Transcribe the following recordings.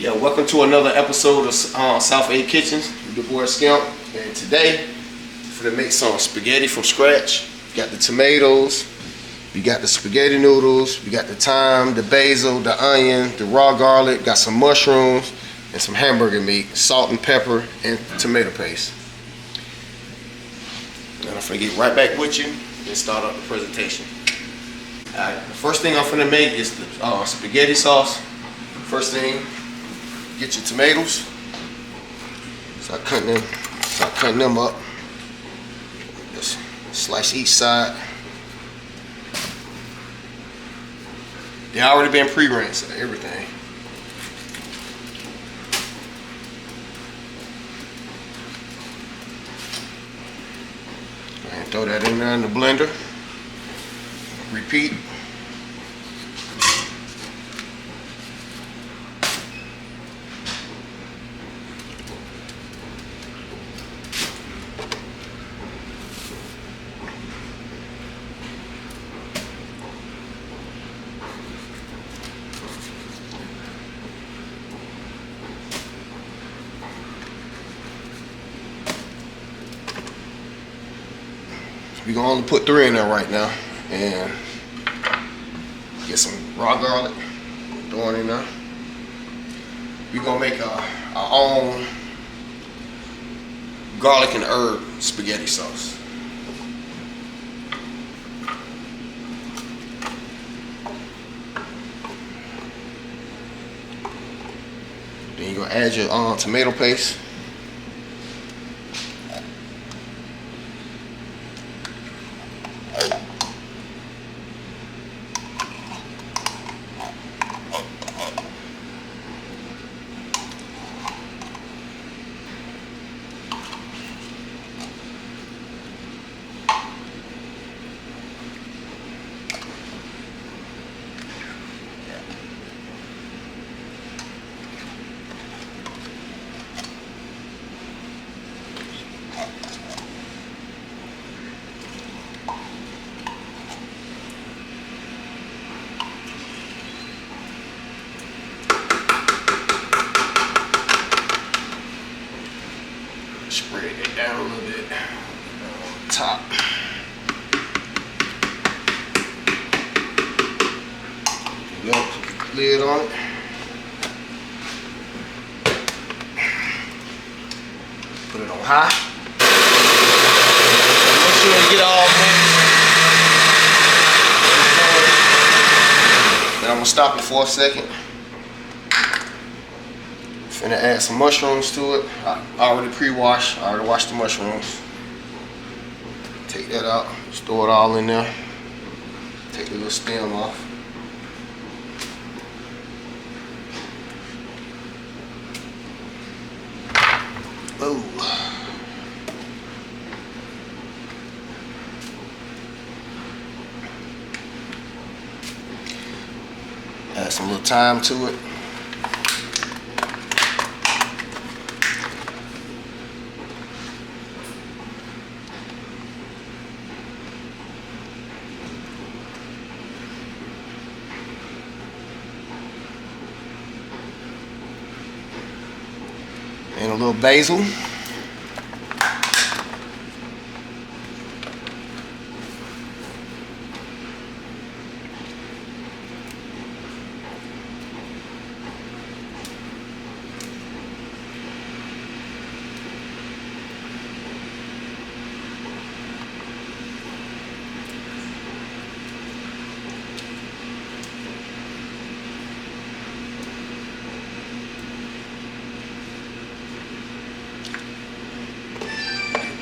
Yeah, welcome to another episode of South A Kitchens with your boy Skimp. And today, we're gonna make some spaghetti from scratch. You got the tomatoes, you got the spaghetti noodles, you got the thyme, the basil, the onion, the raw garlic, got some mushrooms, and some hamburger meat, salt and pepper, and tomato paste. And I'm gonna get right back with you and start up the presentation. Alright, the first thing I'm gonna make is the spaghetti sauce. First thing, get your tomatoes. Start cutting them up. Just slice each side. They already been pre-rinsed, everything. And throw that in there in the blender. Repeat. We're gonna only put 3 in there right now, and get some raw garlic, throw it in there. We're gonna make our own garlic and herb spaghetti sauce. Then you're gonna add your tomato paste. Spread it down a little bit on top. Put the lid on it. Put it on high. Make sure you get all mixed. Now I'm gonna stop it for a second. Finna add some mushrooms to it. I already pre-washed. I already washed the mushrooms. Take that out. Just throw it all in there. Take the little stem off. Ooh. Add some little thyme to it. And a little basil.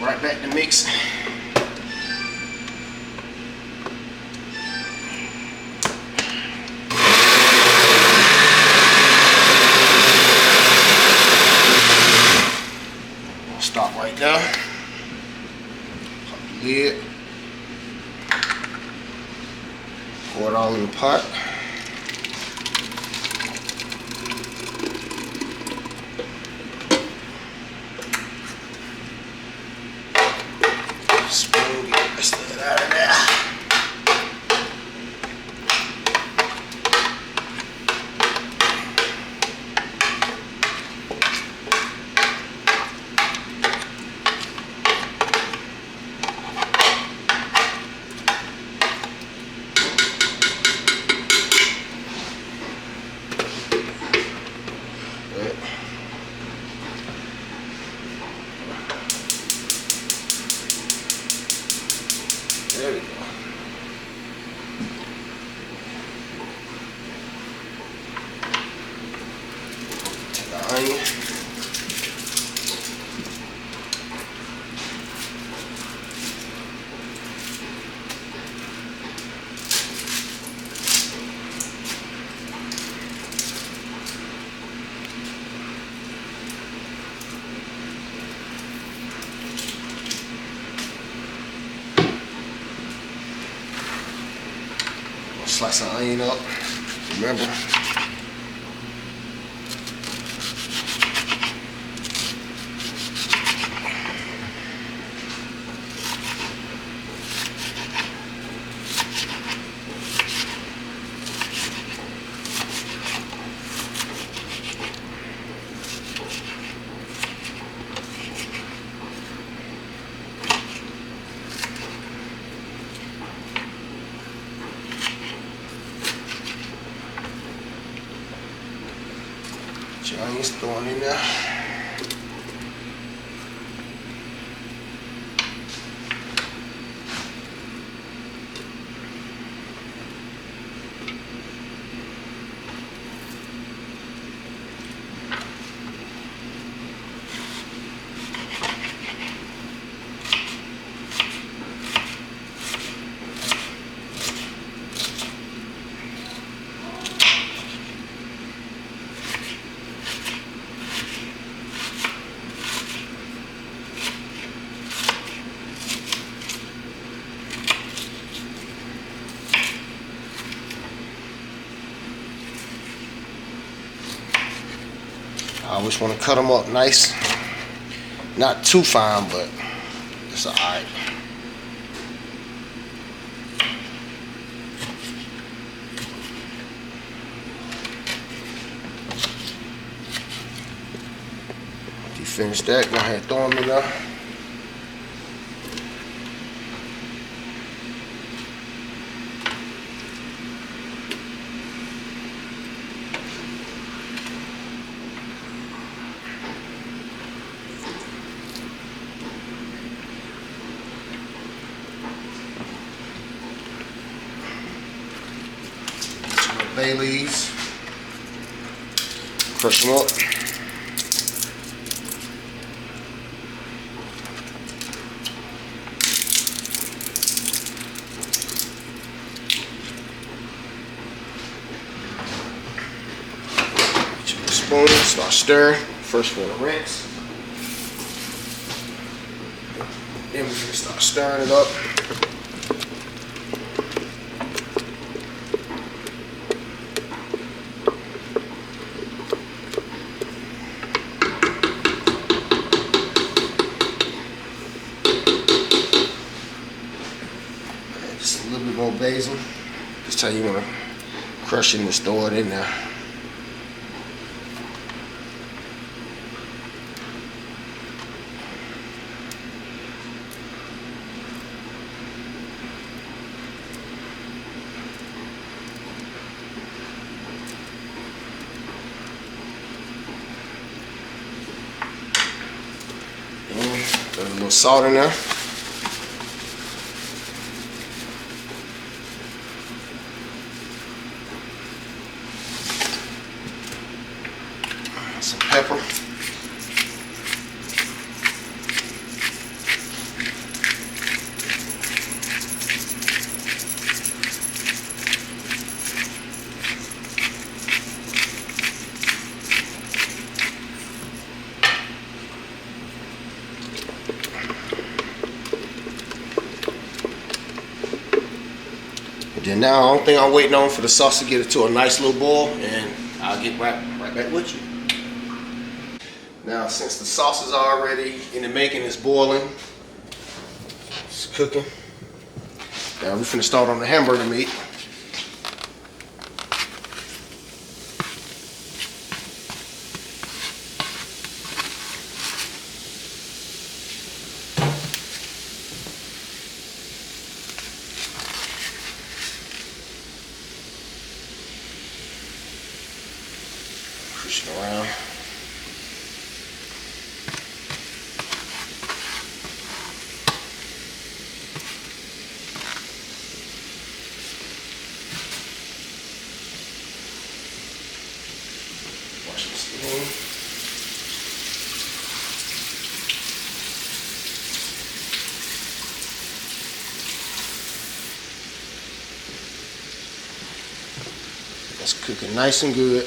Right back to mix. Stop right there. Pop the lid. Pour it all in the pot. Spoon, get the rest of it out of there. onion. Slice the onion up. Remember, your onions thrown in there. I always want to cut them up nice. Not too fine, but it's alright. After you finish that, go ahead and throw them in there. Bay leaves, crush them up. Get your spoon, start stirring. First for the rinse. Then we're gonna start stirring it up. Just a little bit more basil. Just how you want to crush it and store it in there. Got a little salt in there. Some pepper. And then now, the only thing I'm waiting on for the sauce to get it to a nice little boil, and I'll get right back with you. Now, since the sauce is already in the making, it's boiling, it's cooking. Now we're finna start on the hamburger meat. Push it around. Wash the spoon. That's cooking nice and good.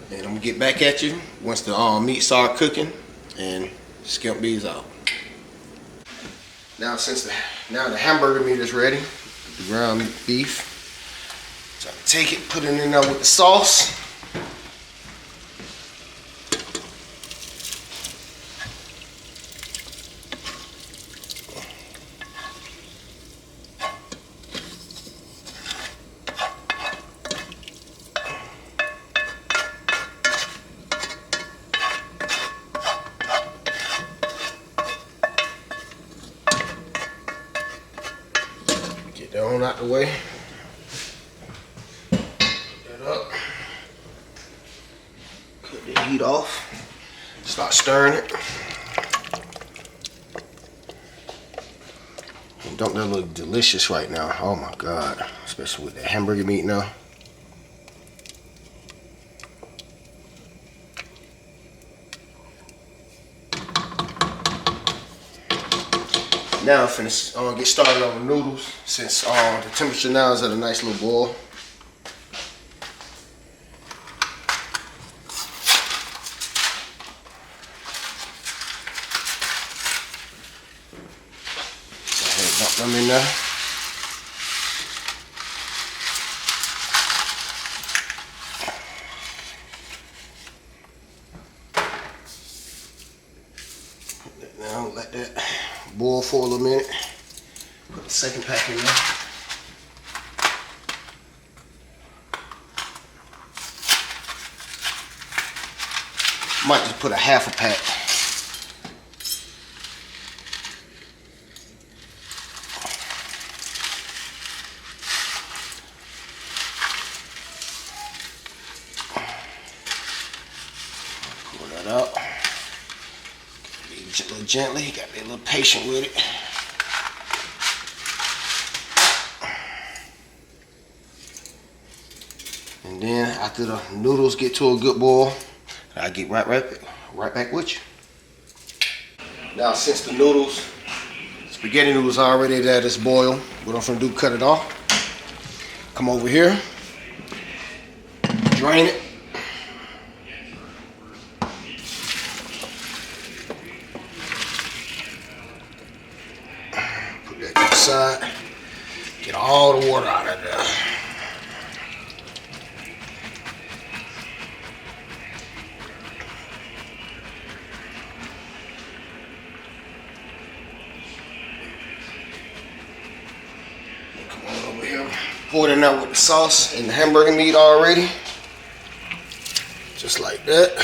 And I'm gonna get back at you once the meat start cooking and skimp bees out. Now now the hamburger meat is ready, the ground beef. So I take it, put it in there with the sauce. Get that on out the way. Put that up. Cut the heat off. Start stirring it. And don't that look delicious right now? Oh my God. Especially with the hamburger meat now. Now I'm finna get started on the noodles since the temperature now is at a nice little boil. Go ahead and dump them in there. Put that down, let that boil for a little minute. Put the second pack in there. Might just put a half a pack. Pull that out. A little gently, got to be a little patient with it. And then after the noodles get to a good boil, I get right back with you. Now since the spaghetti noodles are already at its boil, what I'm gonna do, cut it off. Come over here, drain it. Side, get all the water out of there. Come on over here. Pour it in there with the sauce and the hamburger meat already. Just like that.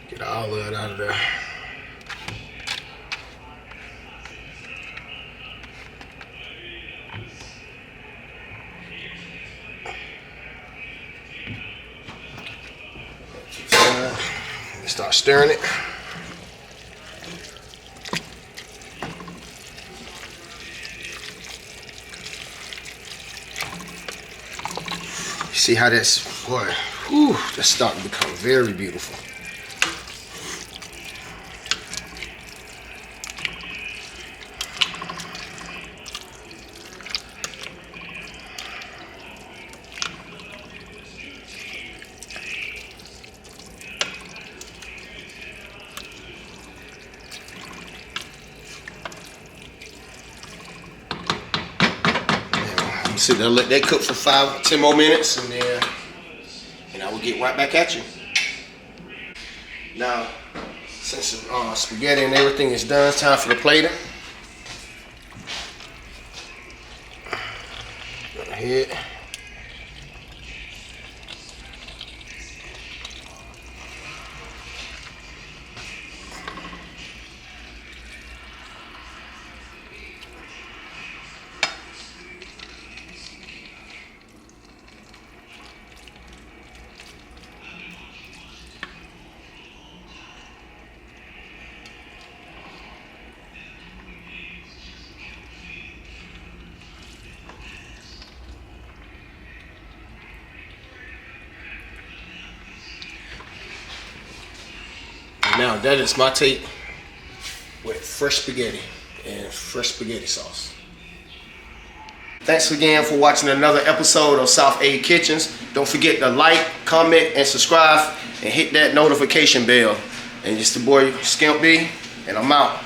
Get all of it out of there. Start stirring it. See how that's, boy, whew, that's starting to become very beautiful. Sit there, let that cook for 5-10 more minutes, and then I will get right back at you. Now, since the spaghetti and everything is done, it's time for the plating. Go ahead. Now that is my take with fresh spaghetti and fresh spaghetti sauce. Thanks again for watching another episode of South A Kitchens. Don't forget to like, comment, and subscribe, and hit that notification bell. And it's the boy Skimp B, and I'm out.